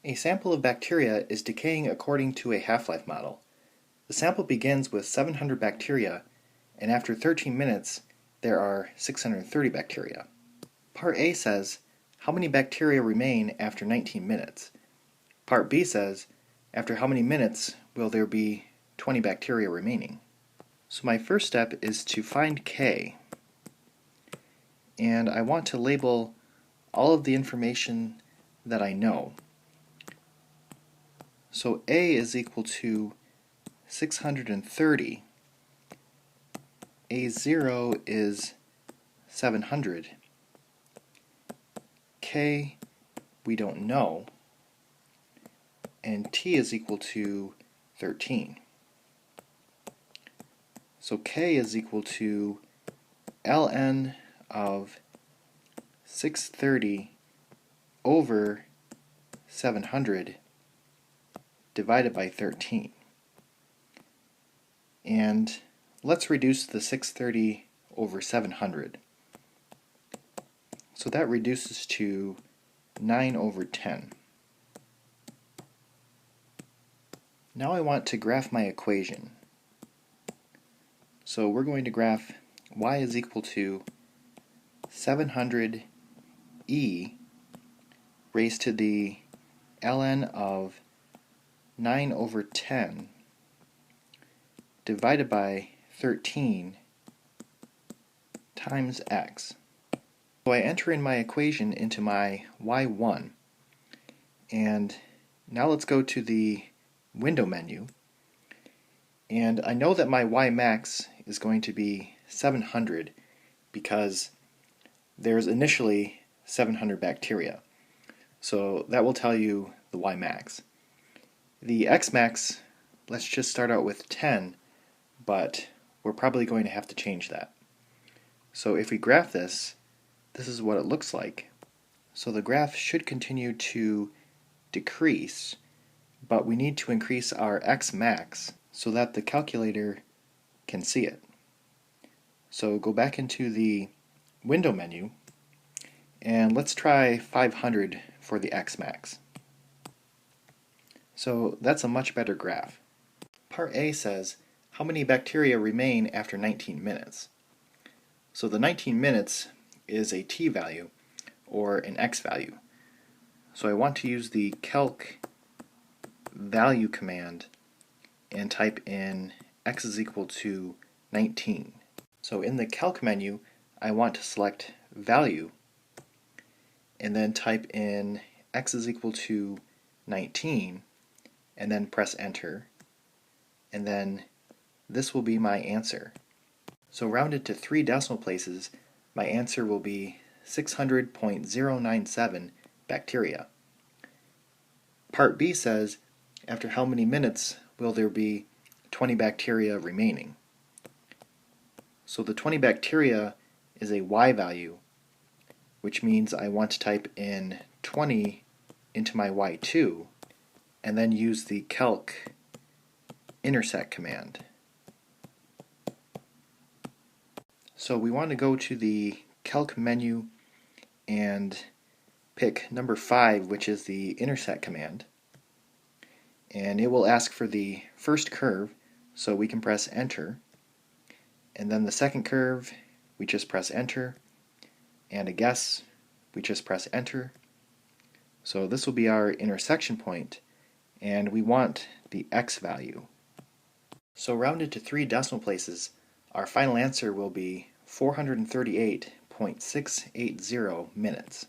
A sample of bacteria is decaying according to a half-life model. The sample begins with 700 bacteria, and after 13 minutes, there are 630 bacteria. Part A says, how many bacteria remain after 19 minutes? Part B says, after how many minutes will there be 20 bacteria remaining? So my first step is to find K, and I want to label all of the information that I know. So A is equal to 630, A0 is 700, K we don't know, and T is equal to 13. So K is equal to ln of 630 over 700 divided by 13. And let's reduce the 630 over 700. So that reduces to 9 over 10. Now I want to graph my equation. So we're going to graph y is equal to 700 e raised to the ln of 9 over 10 divided by 13 times x. So I enter in my equation into my y1, and now let's go to the window menu, and I know that my y max is going to be 700 because there's initially 700 bacteria. So that will tell you the y max. The x max, let's just start out with 10, but we're probably going to have to change that. So if we graph this, this is what it looks like. So the graph should continue to decrease, but we need to increase our x max so that the calculator can see it. So go back into the window menu, and let's try 500 for the x max. So that's a much better graph. Part A says, how many bacteria remain after 19 minutes? So the 19 minutes is a t value, or an x value. So I want to use the calc value command and type in x is equal to 19. So in the calc menu, I want to select value and then type in x is equal to 19 and then press enter, and then this will be my answer. So rounded to 3 decimal places, my answer will be 600.097 bacteria. Part B says, after how many minutes will there be 20 bacteria remaining? So the 20 bacteria is a y value, which means I want to type in 20 into my y2 and then use the calc intersect command. So we want to go to the calc menu and pick number 5, which is the intersect command, and it will ask for the first curve, so we can press enter, and then the second curve we just press enter, and a guess we just press enter. So this will be our intersection point, and we want the x value. So rounded to 3 decimal places, our final answer will be 438.680 minutes.